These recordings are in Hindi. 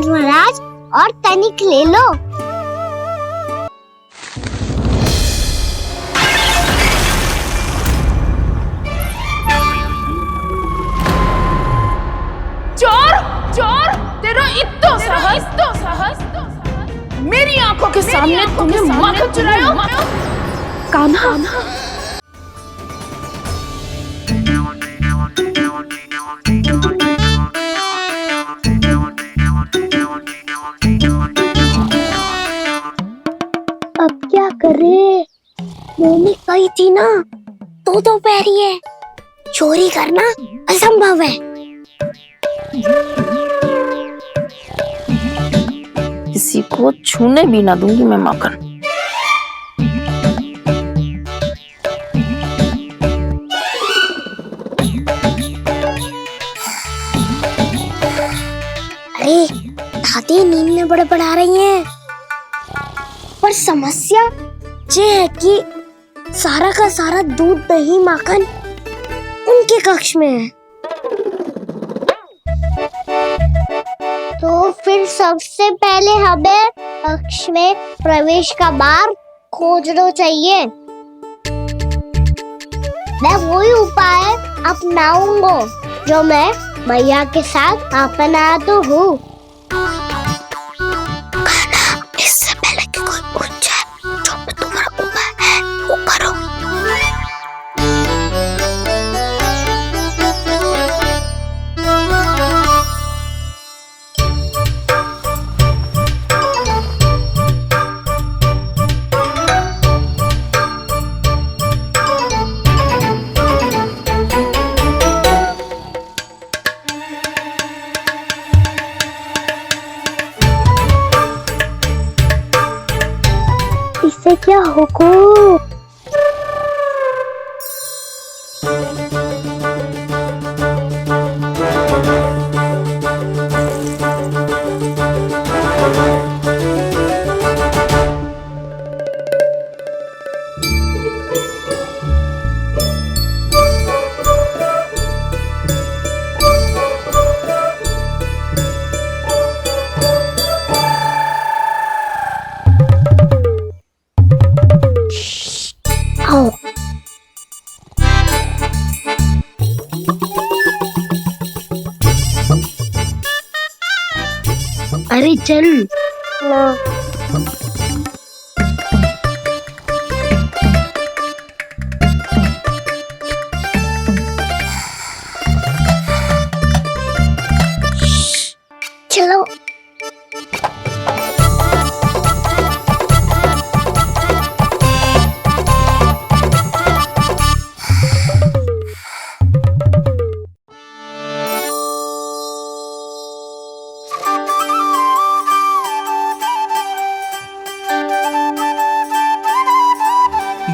धर्मराज और तनिक ले लो। चोर चोर, तेरा इत्तो साहस मेरी आंखों के सामने तुमने माखन चुराया। कान्हा, अब क्या करे? मम्मी कही थी ना, दो पैरी है, चोरी करना असंभव है। किसी को छूने भी ना दूंगी मैं माखन। अरे दादी नींद में बड़बड़ा रही हैं। पर समस्या ये है कि सारा का सारा दूध दही माखन उनके कक्ष में है। तो फिर सबसे पहले हमें कक्ष में प्रवेश का मार्ग खोजना चाहिए। मैं वही उपाय अपनाऊंगा जो मैं मैया के साथ अपनाता हूँ। इससे पहले कि कोई पूछ जाए, जो भी तुम्हारा उपाय है वो करो। इससे क्या होगा? अरे चल ना। चलो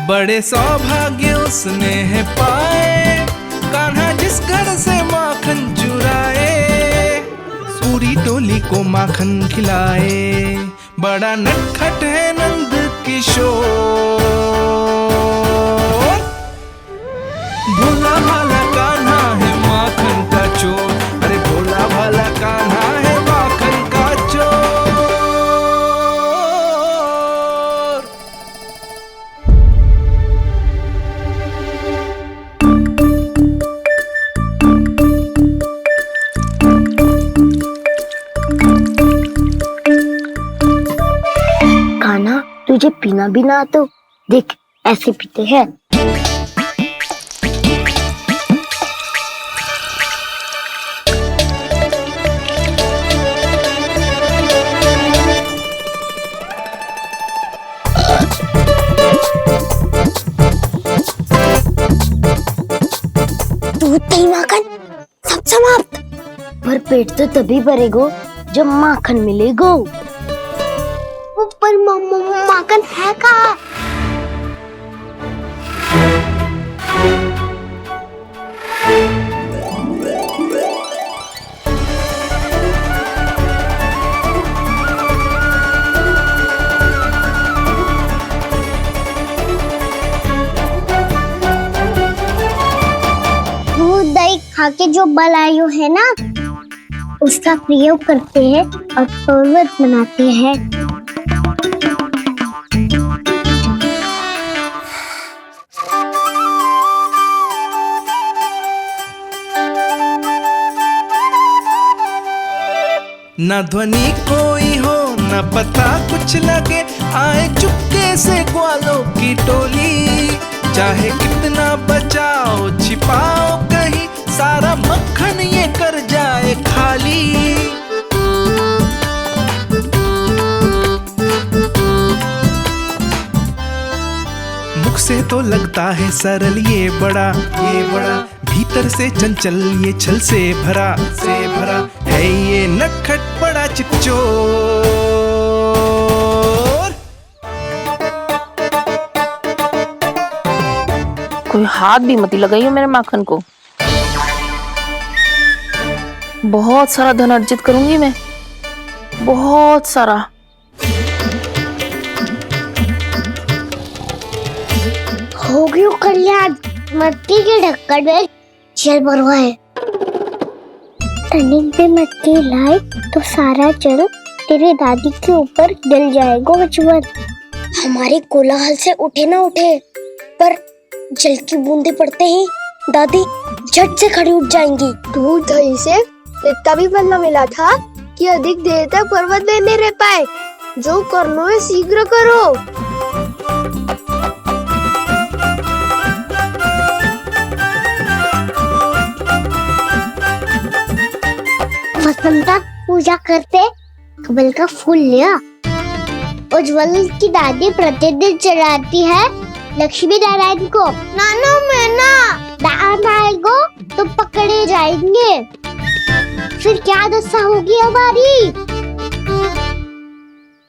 बड़े सौभाग्य उसने है पाए, कान्हा जिस घर से माखन चुराए, पूरी टोली को माखन खिलाए। बड़ा नटखट है नंद किशोर, भोला भाला कान्हा है माखन का चोर। अरे भोला भाला कान्हा है माखन का चोर। कान्हा, तुझे पीना भी ना तो देख ऐसे पीते हैं। दूध दही माखन सब समाप्त। पर पेट तो तभी भरेगो जब माखन मिलेगो। ऊपर माखन है कहाँ? दूध दही खा के जो बल आयु है ना, उसका प्रयोग करते हैं और पर्वत बनाते हैं। न ध्वनि कोई हो न पता कुछ लगे, आए चुपके से ग्वालों की टोली। चाहे कितना बचाओ छिपाओ कहीं, सारा मक्खन ये कर जाए खाली। मुख से तो लगता है सरल ये बड़ा भीतर से चंचल ये छल से भरा है ये नटखट बड़ा चिकचोर। कोई हाथ भी मत लगाइए मेरे माखन को। बहुत सारा धन अर्जित करूंगी मैं, बहुत सारा। हो गयो कल्याण, मटकी के ढक्कन में जल भरवा है। टर्निंग पे मटकी लाए तो सारा जल तेरे दादी के ऊपर डल जाएगा बचवन। हमारे कोलाहल से उठे ना उठे, पर जल की बूंदे पड़ते ही दादी झट से खड़ी उठ जाएंगी। दूध दही से इतना भी बदला मिला था कि अधिक देर तक पर्वत में नहीं रह पाए। जो करना है शीघ्र करो। वसंता पूजा करते कमल का फूल लिया। उज्ज्वल की दादी प्रतिदिन चढ़ाती है लक्ष्मी नारायण को। नानो मैना आएगो तो पकड़े जाएंगे। फिर क्या दशा होगी हमारी?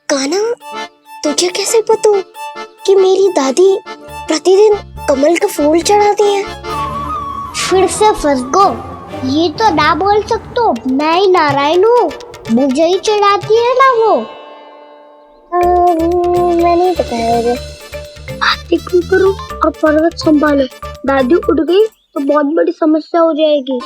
कान्हा, तुझे कैसे पता कि मेरी दादी प्रतिदिन कमल का फूल चढ़ाती है? फिर से फंस गो। ये तो ना बोल सकतो, मैं ही नारायण हूँ, मुझे ही चढ़ाती है ना वो। मैं नहीं बताया। आरती क्यों करो और पर्वत संभालो। दादी उठ गई तो बहुत बड़ी समस्या हो जाएगी।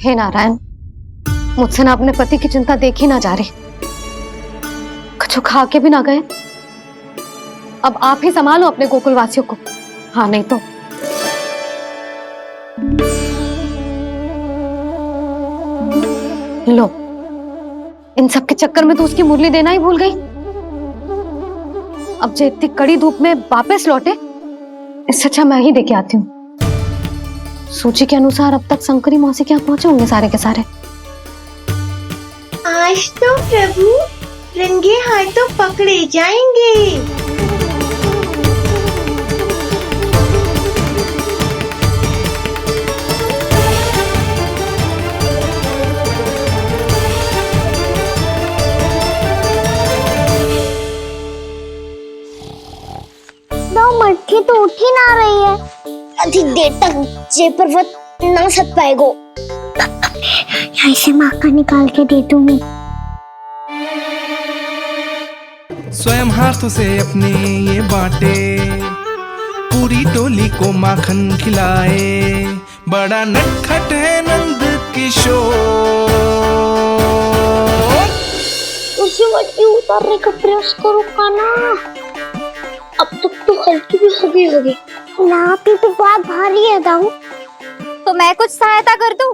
हे नारायण, मुझसे ना अपने पति की चिंता देखी ना जा रही। कुछ खा के भी ना गए। अब आप ही संभालो अपने गोकुलवासियों को। हाँ, नहीं तो लो, इन सब के चक्कर में तो उसकी मुरली देना ही भूल गई। अब जो इतनी कड़ी धूप में वापस लौटे, इससे अच्छा मैं ही देके आती हूँ। सूची के अनुसार अब तक शंकरी मौसी के यहाँ पहुंचे होंगे सारे के सारे। आज तो प्रभु रंगे हाथों पकड़े जाएंगे। मटकी तो उठ ही ना रही है। अधिक देर तक ये पर्वत ना सक पाएगो। यहाँ से माखन निकाल के दे दूंगी। स्वयं हाथों से अपने ये बांटे, पूरी टोली को माखन खिलाए। बड़ा नटखट है नंद किशोर। उसे मटकी उतारने का प्रयास करो कान्हा। अब तक तो हल्की भी होगी। नापी तो बहुत भारी है दाऊ। तो मैं कुछ सहायता कर दूं?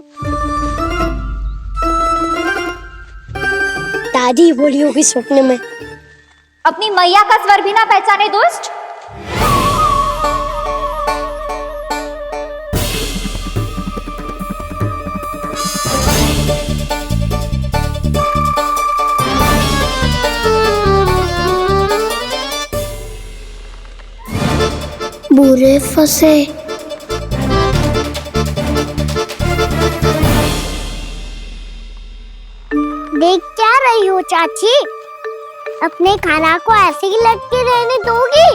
दादी बोली होगी सपने में। अपनी मैया का स्वर भी ना पहचाने दुष्ट। पूरे फंसे। देख क्या रही हो चाची? अपने खाना को ऐसे ही लटके रहने दोगी?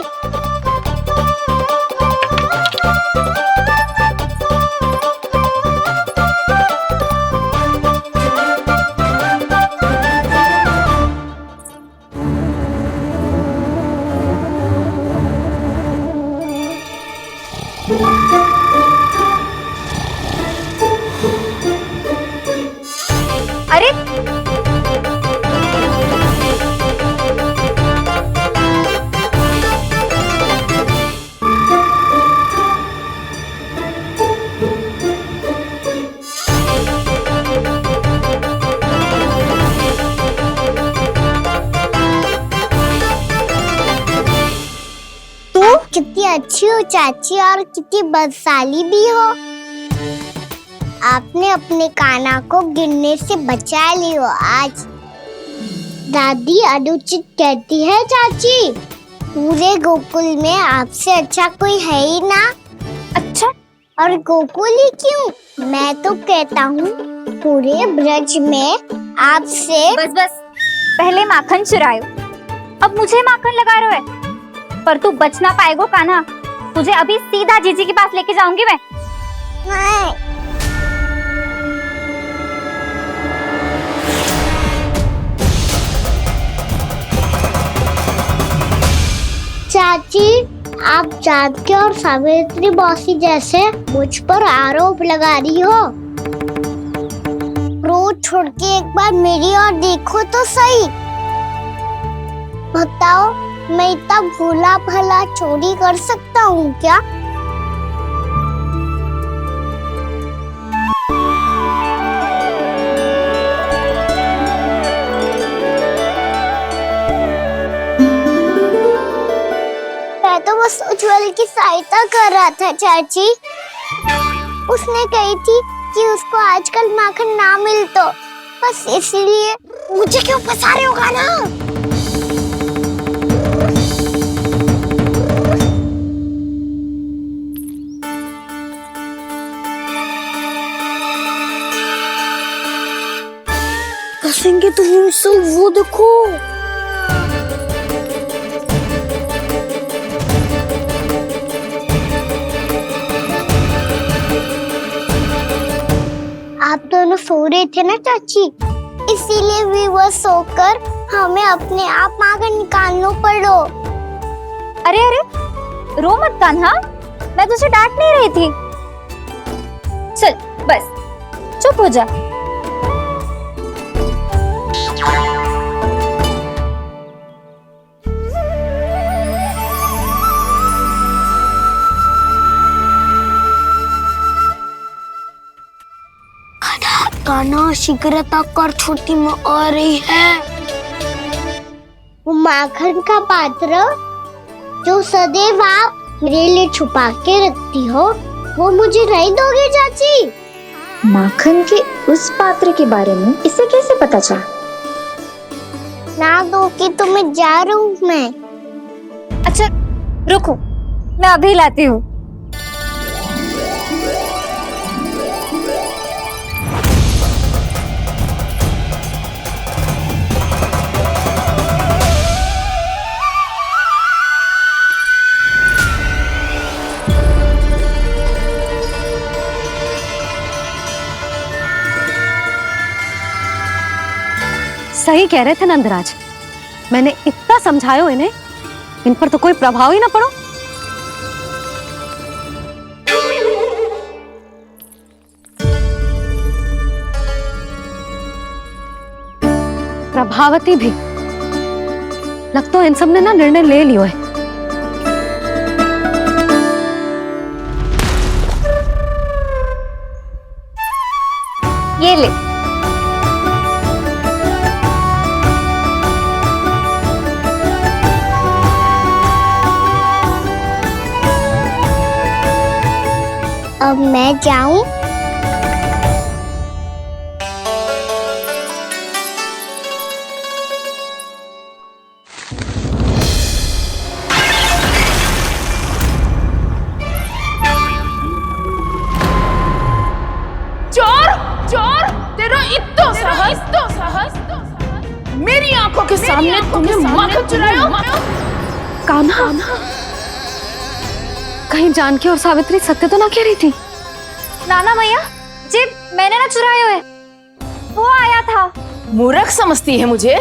अरे तुम कितनी अच्छी हो चाची और कितनी बदसाली भी हो। आपने अपने काना को गिरने से बचा ली हो आज। दादी अनुचित कहती है चाची, पूरे गोकुल में आपसे अच्छा कोई है ही ना। अच्छा, और गोकुल ही क्यों, मैं तो कहता हूँ पूरे ब्रज में आपसे। बस बस, पहले माखन चुरायो, अब मुझे माखन लगा रहे हो। पर तू बच ना पाएगो कान्हा, तुझे अभी सीधा जीजी के पास लेके जाऊंगी मैं। नहीं। चाची, आप जानकी और सावित्री मौसी जैसे मुझ पर आरोप लगा रही हो। रोज छोड़ के एक बार मेरी ओर देखो तो सही। बताओ, मैं इतना भोला भला चोरी कर सकता हूँ क्या? मैं तो बस उज्जवल की सहायता कर रहा था चाची। उसने कही थी कि उसको आजकल माखन ना मिल तो बस इसलिए। मुझे क्यों फंसा रहे हो ना? फंसेंगे तो हम सब, वो देखो। आप दोनों सो रहे थे ना चाची, इसीलिए विवश सोकर हमें अपने आप माखन निकालना पड़ो। अरे अरे, रो मत कान्हा, मैं तुझे डांट नहीं रही थी। चल बस चुप हो जा। कान्हा शीघ्रता कर, छोटी में आ रही है। वो माखन का पात्र जो सदैव आप मेरे लिए छुपा के रखती हो, वो मुझे नहीं दोगे चाची? माखन के उस पात्र के बारे में इसे कैसे पता चला? ना दोगी तो मैं जा रहा हूँ मैं। अच्छा रुको, मैं अभी लाती हूँ। सही कह रहे थे नंदराज, मैंने इतना समझायो इन्हें, इन पर तो कोई प्रभाव ही ना पड़ो। प्रभावती भी लग तो इन सब ने ना निर्णय ले लियो है। ये ले। अब मैं जाऊं? मेरी आंखों के सामने तुमने माखन चुराया? कान्हा, कहीं जानकी और सावित्री सत्य तो ना कह रही थी? नाना मैया जी, मैंने ना चुराया है, वो आया था। मूर्ख समझती है मुझे?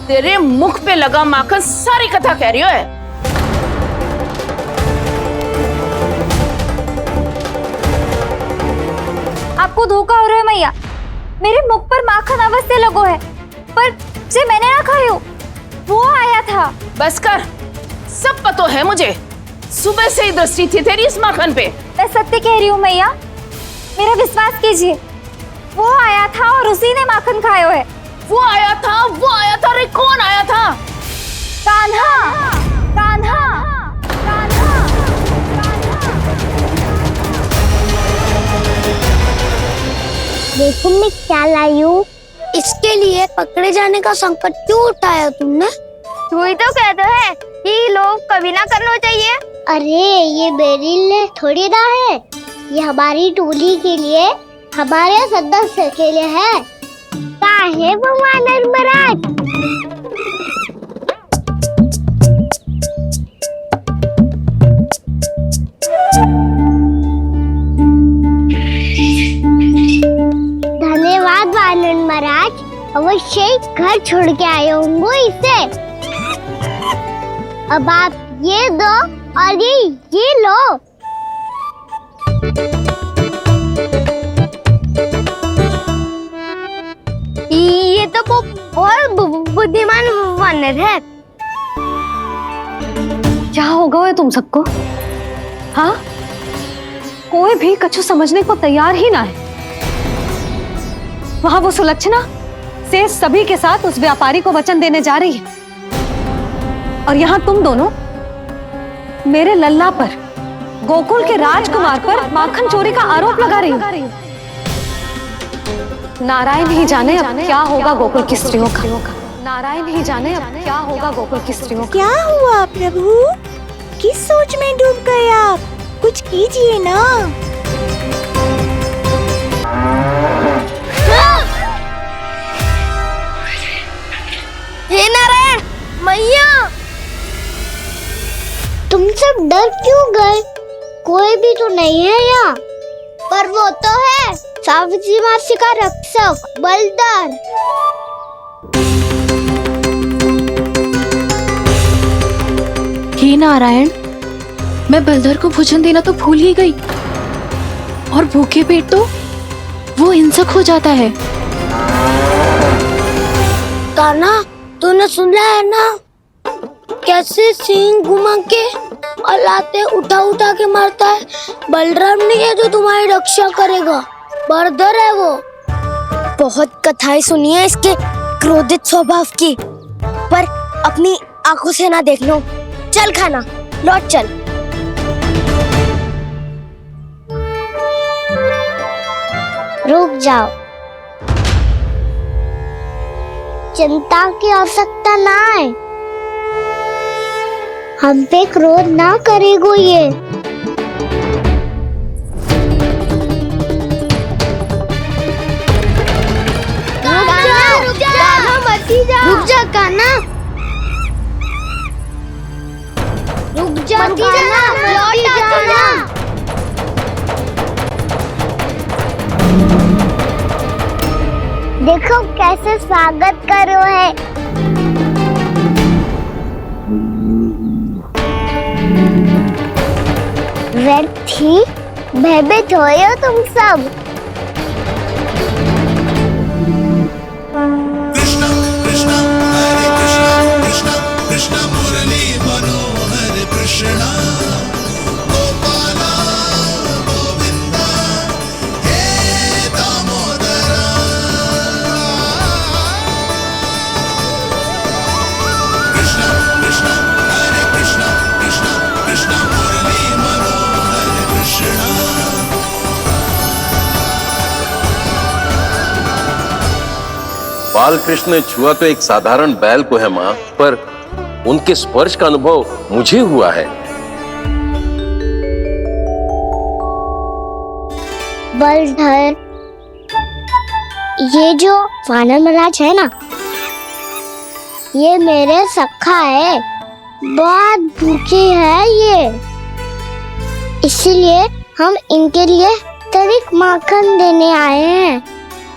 तेरे मुख पे लगा माखन सारी कथा कह रही है। आपको धोखा हो रहा है मैया, मेरे मुख पर माखन अवश्य लगो है, पर जे मैंने ना खायो, वो आया था। बस कर, सब पता है मुझे। सुबह से ही दृष्टि थी तेरी इस माखन पे। मैं सत्य कह रही हूँ मैया, मेरा विश्वास कीजिए, वो आया था और उसी ने माखन खायो है। वो आया था, वो आया था। अरे कौन आया था? कान्हा, कान्हा, कान्हा, देखो मैं क्या लाई हूँ। इसके लिए पकड़े जाने का संकट क्यों उठाया तुमने? तू ही तो कहते है कि लोग कभी ना करना चाहिए। अरे ये बेरिल ने थोड़ी ना है, ये हमारी टोली के लिए, हमारे सदस्य के लिए है। काहे वो वानर महाराज? धन्यवाद वानर महाराज, अवश्य ही घर छोड़ के आए होंगे इसे। अब आप ये दो और ये लो। ये तो बहुत बुद्धिमान वानर है। क्या होगा है तुम सबको? हाँ, कोई भी कछु समझने को तैयार ही ना है। वहां वो सुलक्षणा से सभी के साथ उस व्यापारी को वचन देने जा रही है, और यहाँ तुम दोनों मेरे लल्ला पर, गोकुल के राजकुमार पर माखन चोरी का आरोप लगा रही हो। नारायण ही जाने अब क्या होगा गोकुल की स्त्रियों का। नारायण ही जाने अब क्या होगा गोकुल की स्त्रियों का। क्या हुआ प्रभु? किस सोच में डूब गए आप? कुछ कीजिए ना। हे नारायण मैया, तुम सब डर क्यों गए? कोई भी तो नहीं है यहाँ। पर वो तो है, सावित्री मासी का रक्षक बलदार। हे नारायण, मैं बलधर को भोजन देना तो भूल ही गई, और भूखे पेट तो वो हिंसक हो जाता है। कान्हा, तूने सुना है ना कैसे सींग घुमा के और लाते उठा उठा के मारता है? बलराम नहीं है जो तुम्हारी रक्षा करेगा, बलधर है वो। बहुत कथाएं सुनी है इसके क्रोधित स्वभाव की, पर अपनी आंखों से ना देख लो। चल खाना, लौट चल। रुक जाओ, चिंता की आवश्यकता ना है। हम पे क्रोध ना करेगो ये। रुक जा कान्हा, रुक जा कान्हा, लौट जाना। देखो कैसे स्वागत करो है। व्यर्थ ही भयभीत हो तुम सब। कृष्णा कृष्णा हरे कृष्णा कृष्णा कृष्णा मुरली मनोहर कृष्णा गोपाला गोविंदा हे दामोदरा। कृष्णा कृष्णा हरे कृष्णा कृष्णा कृष्णा मुरली मनोहर कृष्णा। बाल कृष्ण ने छुआ तो एक साधारण बैल को है माँ, पर उनके स्पर्श का अनुभव मुझे हुआ है। बलधर, ये जो वानर महाराज है ना, ये मेरे सखा है, बहुत भूखे हैं ये, इसीलिए हम इनके लिए तरीक माखन देने आए हैं।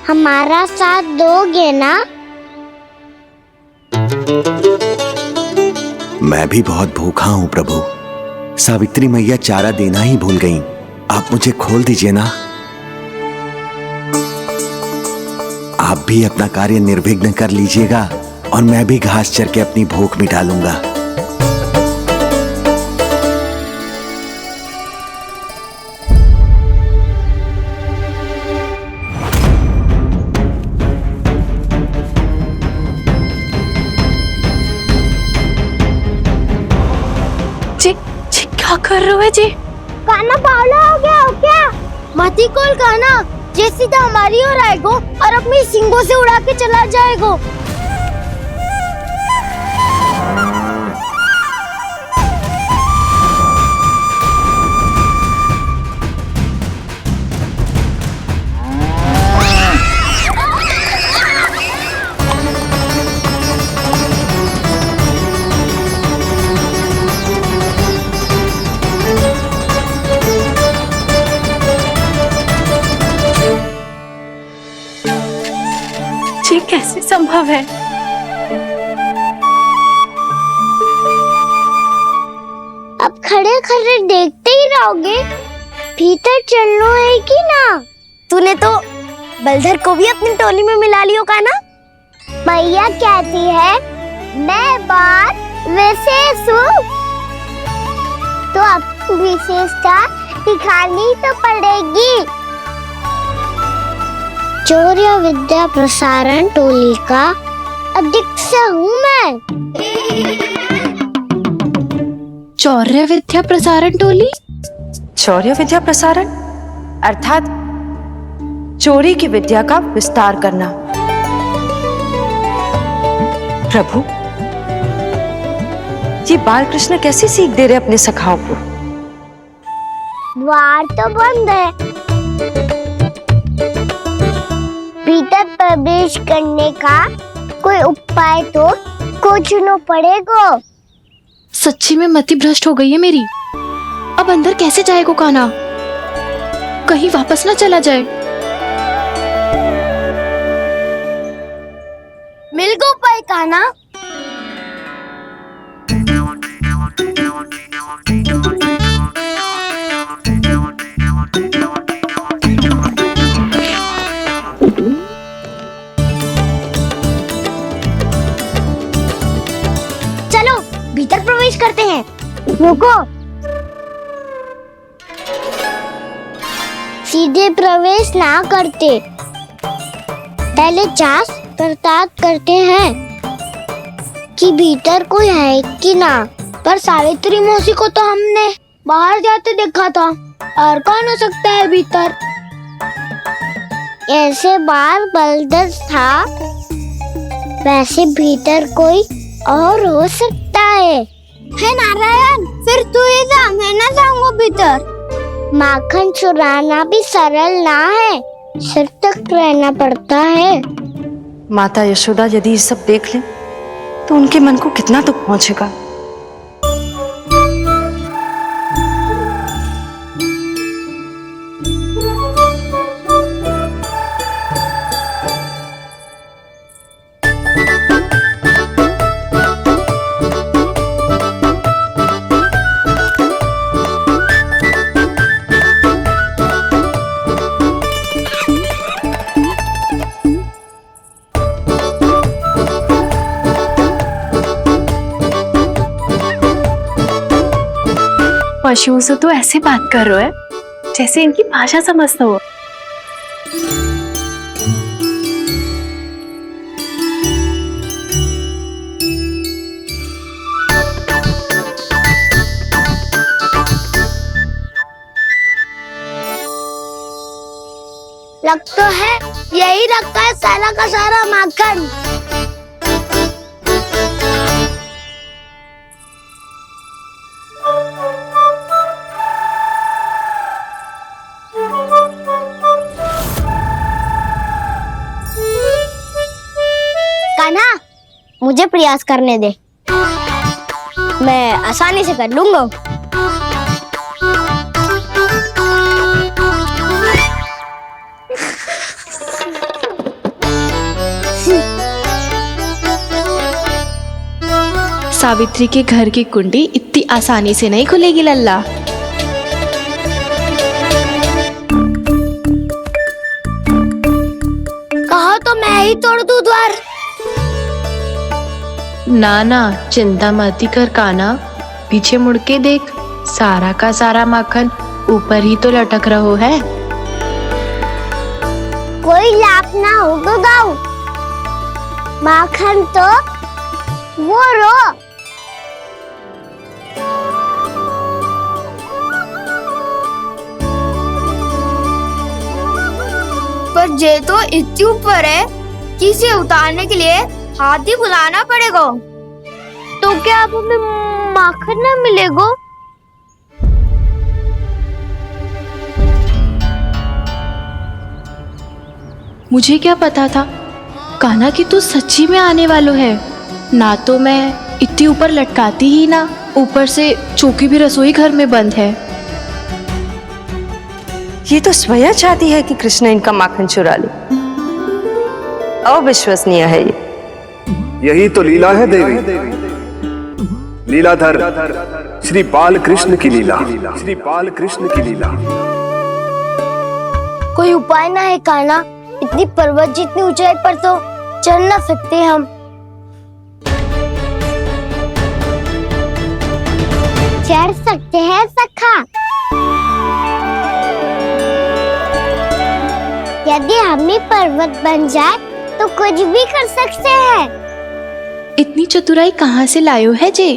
हमारा साथ दोगे ना? मैं भी बहुत भूखा हूँ प्रभु। सावित्री मैया चारा देना ही भूल गईं। आप मुझे खोल दीजिए ना। आप भी अपना कार्य निर्विघ्न कर लीजिएगा और मैं भी घास चर के अपनी भूख मिटा लूंगा। जी जी क्या कर रहे हो जी? काना पावला हो गया हो क्या? मती कोल काना, ये सीधा हमारी ओर आएगो और अपनी सींगों से उड़ा के चला जाएगो। जी कैसे संभव है? अब खड़े खड़े देखते ही रहोगे? भीतर चलना है कि ना? तूने तो बलधर को भी अपनी टोली में मिला लियो का ना? भैया कहती है मैं बात विशेष हूँ, तो अब विशेषता दिखानी तो पड़ेगी। चौर्य विद्या प्रसारण टोली का अध्यक्ष हूँ मैं। चौर्य विद्या प्रसारण टोली? चौर्य विद्या प्रसारण अर्थात चोरी की विद्या का विस्तार करना। प्रभु, ये बाल कृष्ण कैसी सीख दे रहे अपने सखाओं को? द्वार तो बंद है, भीतर प्रवेश करने का कोई उपाय तो खोजना पड़ेगा। सच्ची में मति भ्रष्ट हो गई है मेरी। अब अंदर कैसे जाएगा काना? कहीं वापस ना चला जाए। मिल गो उपाय काना। चलो भीतर प्रवेश करते हैं। रुको, सीधे प्रवेश ना करते, पहले जांच पड़ताल करते हैं कि भीतर कोई है कि ना। पर सावित्री मौसी को तो हमने बाहर जाते देखा था, और कौन हो सकता है भीतर? ऐसे बार बलदर था, वैसे भीतर कोई और हो सकता है नारायण? फिर तू ही जा, मैं ना जाऊंगा भीतर। माखन चुराना भी सरल ना है, सिर तक रहना पड़ता है। माता यशोदा यदि ये सब देख लें तो उनके मन को कितना दुख पहुंचेगा। पशुओं से तो ऐसे बात कर रहे हो जैसे इनकी भाषा समझता हो। लग तो है यही रखा है सारा का सारा माखन। मुझे प्रयास करने दे, मैं आसानी से कर लूंगा। सावित्री के घर की कुंडी इतनी आसानी से नहीं खुलेगी लल्ला। कहा तो मैं ही तोड़ दूं द्वार। ना ना, चिंता मत कर कान्हा, पीछे मुड़ के देख, सारा का सारा माखन ऊपर ही तो लटक रहो है। कोई लाभ ना हो तो गाऊ, माखन तो वो रो। पर जे तो इतनी ऊपर है कि इसे उतारने के लिए हाथी बुलाना पड़ेगा। तो क्या अब हमें माखन ना मिलेगा? मुझे क्या पता था कान्हा कि तू सच्ची में आने वालो है। ना तो मैं इतनी ऊपर लटकाती ही ना, ऊपर से चौकी भी रसोई घर में बंद है। ये तो स्वयं चाहती है कि कृष्ण इनका माखन चुरा ले। अविश्वसनीय है ये। यही तो लीला है देवी, लीलाधर श्री बाल कृष्ण की लीला, श्री बाल कृष्ण की लीला। कोई उपाय ना है कान्हा? इतनी पर्वत जितनी ऊंचाई पर तो चढ़ ना सकते हम। चढ़ सकते हैं सखा, यदि हम ही पर्वत बन जाए तो कुछ भी कर सकते हैं। इतनी चतुराई कहाँ से लायो है जे?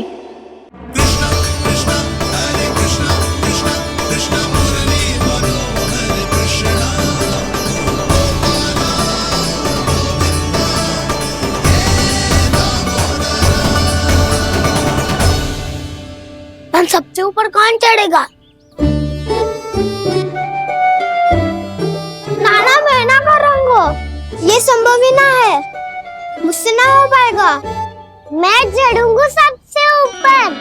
हम सबसे ऊपर कौन चढ़ेगा? नाना मैं ना करूँगा, ये संभव ही ना है, मुझसे ना हो पाएगा। मैं चढ़ूंगा सबसे ऊपर।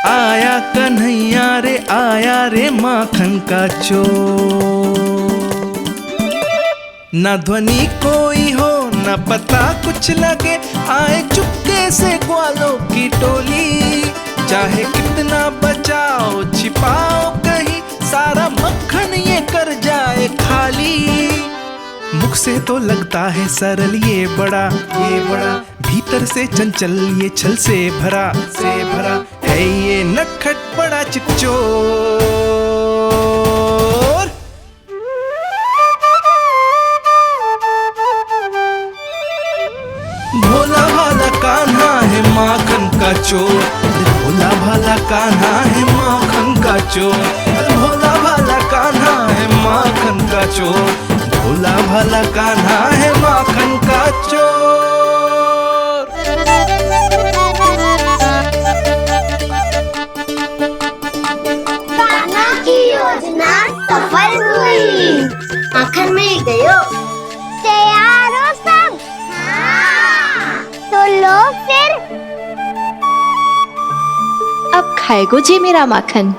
आया कन्हैया रे आया रे माखन का चोर। न ध्वनि कोई हो न पता कुछ लगे, आए चुपके से ग्वालों की टोली। चाहे कितना बचाओ छिपाओ कहीं, सारा मक्खन ये कर जाए खाली। मुख से तो लगता है सरल ये बड़ा, भीतर से चंचल ये छल से भरा है ये नटखट बड़ा चिच्चोर। भोला भाला कान्हा है माखन का चोर, भोला भाला कान्हा है माखन का चोर, भोला भाला कान्हा है माखन का चोर, भोला भाला कान्हा है माखन का चोर। कान्हा की योजना सफल हुई, माखन मिल गयो। तैयार हो सब? तो लो फिर। अब खाएगो जे मेरा माखन।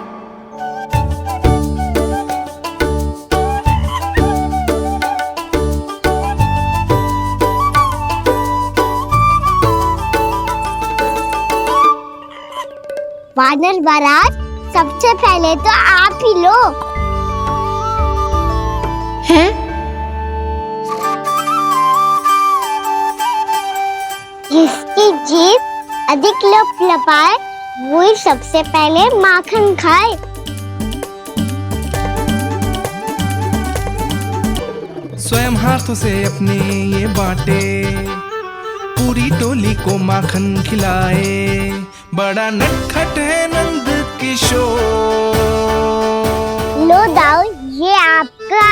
वानर महाराज, सबसे पहले तो आप ही लो। हैं? जिसकी जीभ अधिक लपलपाए वही सबसे पहले माखन खाए। स्वयं हाथों से अपने ये बांटे, पूरी टोली को माखन खिलाए। बड़ा नटखट है नंद किशोर। लो दाऊ, ये आपका।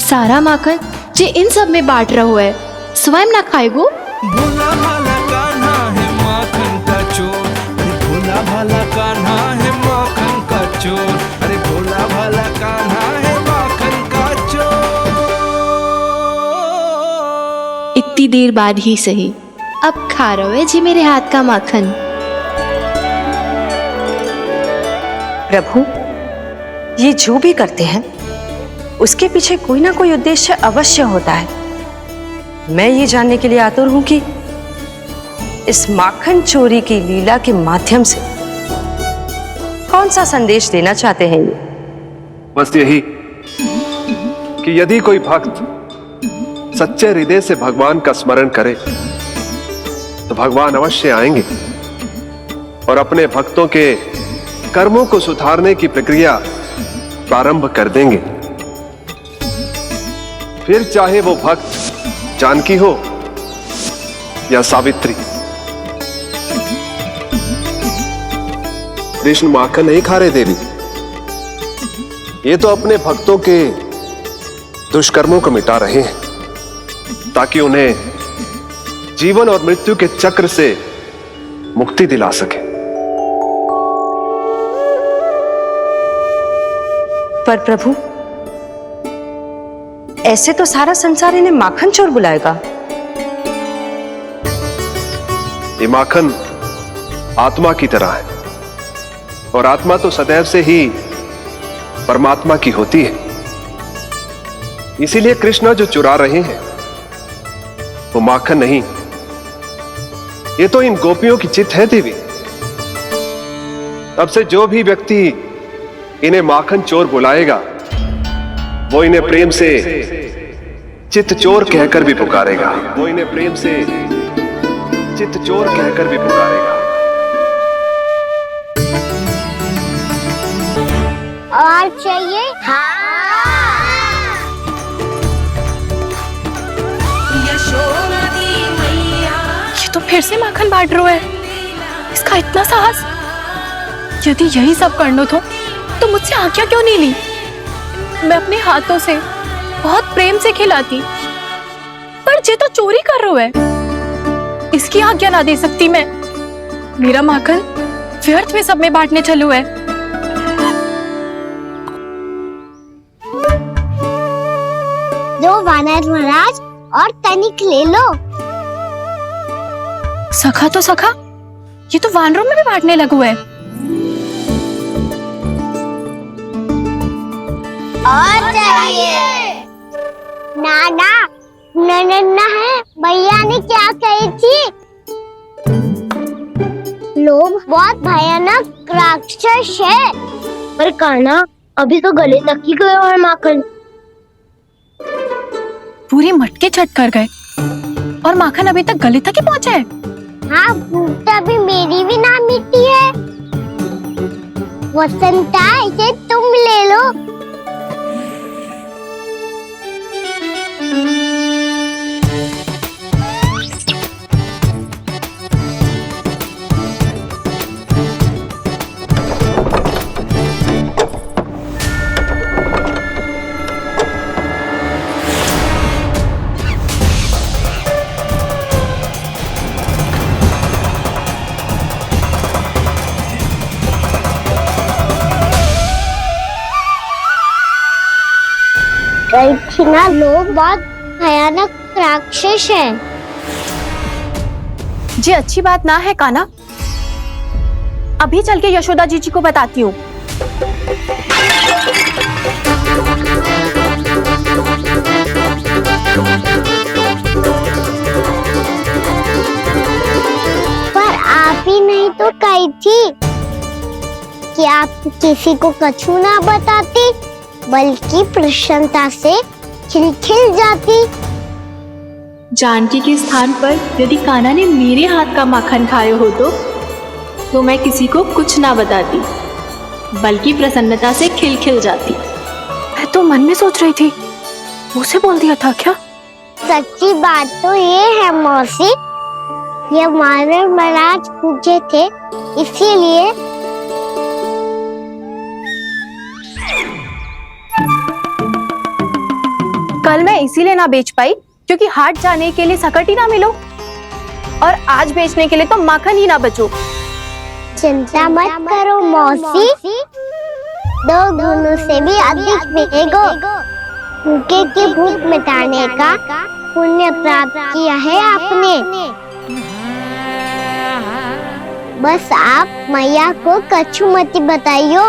सारा माखन जे इन सब में बांट रहो है, स्वयं ना खाएगो। भोला भाला कान्हा है माखन का चोर, भोला भाला कान्हा है माखन का चोर, अरे भोला भाला कान्हा है माखन का चोर। इतनी देर बाद ही सही, अब खा रहे जी मेरे हाथ का माखन। प्रभु, ये जो भी करते हैं उसके पीछे कोई ना कोई उद्देश्य अवश्य होता है। मैं ये जानने के लिए आतुर हूं कि इस माखन चोरी की लीला के माध्यम से कौन सा संदेश देना चाहते हैं ये। बस यही कि यदि कोई भक्त सच्चे हृदय से भगवान का स्मरण करे तो भगवान अवश्य आएंगे और अपने भक्तों के कर्मों को सुधारने की प्रक्रिया प्रारंभ कर देंगे। फिर चाहे वो भक्त जानकी हो या सावित्री, कृष्ण माखन नहीं खा रहे देवी, ये तो अपने भक्तों के दुष्कर्मों को मिटा रहे हैं ताकि उन्हें जीवन और मृत्यु के चक्र से मुक्ति दिला सके। पर प्रभु, ऐसे तो सारा संसार इन्हें माखन चोर बुलाएगा। ये माखन आत्मा की तरह है और आत्मा तो सदैव से ही परमात्मा की होती है। इसीलिए कृष्ण जो चुरा रहे हैं वो माखन नहीं, ये तो इन गोपियों की चित है देवी। अब से जो भी व्यक्ति इन्हें माखन चोर बुलाएगा वो इन्हें प्रेम से चित्त चोर कहकर भी पुकारेगा, वो इन्हें प्रेम से चित्त चोर कहकर भी पुकारेगा। और चाहिए? हाँ। ये तो फिर से माखन बांट रहा है, इसका इतना साहस। यदि यही सब करना तो मुझसे आज्ञा क्यों नहीं ली? मैं अपने हाथों से बहुत प्रेम से खिलाती, पर जे तो चोरी कर रहा है, इसकी आज्ञा ना दे सकती मैं। मेरा माखन व्यर्थ में सब में बांटने चलू है। दो वानर महाराज और तनिक ले लो। सखा तो सखा, ये तो वानरों में भी बांटने लगू है। और चाहिए? नाना, नन्ना है, भैया ने क्या कही थी? लोभ बहुत भयानक राक्षस है। पर कान्हा, अभी तो गले तक ही गया है माखन। पूरी मटके चट कर गए और माखन अभी तक गले तक ही पहुंचा है। हाँ, भूख तभी मेरी भी ना मिटी है। वसंता, इसे तुम ले लो। ना, लोग बहुत भयानक राक्षस हैं। जी अच्छी बात ना है कान्हा, अभी चल के यशोदा जी को बताती हूँ। पर आप ही नहीं तो कही थी कि आप किसी को कछु ना बताती, बल्कि प्रसन्नता से खिलखिल जाती। जानकी के स्थान पर यदि कान्हा ने मेरे हाथ का माखन खाए हो तो मैं किसी को कुछ ना बताती, बल्कि प्रसन्नता से खिलखिल जाती। मैं तो मन में सोच रही थी, मुंह से बोल दिया था क्या? सच्ची बात तो ये है मौसी, ये वानर महाराज पूछे थे, इसीलिए। कल मैं इसीलिए ना बेच पाई क्योंकि हाट जाने के लिए सकट ही ना मिलो, और आज बेचने के लिए तो माखन ही ना बचो। चिंता मत करो मौसी, 2 गुनों से भी अधिक मिलेगा। भूखे की भूख मिटाने का पुण्य प्राप्त किया है आपने। बस आप मैया को कछु मत बताइयो।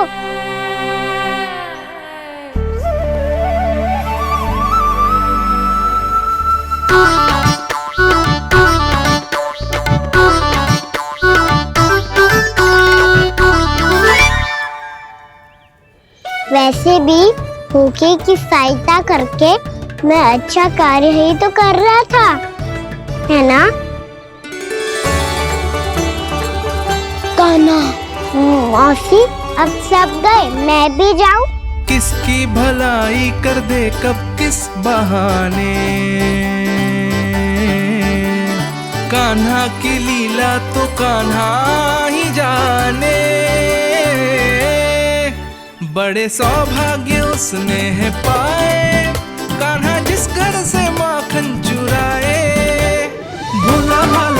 वैसे भी भूखे की सहायता करके मैं अच्छा कार्य ही तो कर रहा था, है ना? कान्हा, मौसी अब सब गए, मैं भी जाऊं? किसकी भलाई कर दे कब किस बहाने, कान्हा की लीला तो कान्हा ही जाने। बड़े सौभाग्य उसने है पाए, कान्हा जिस घर से माखन चुराए। भोला भाला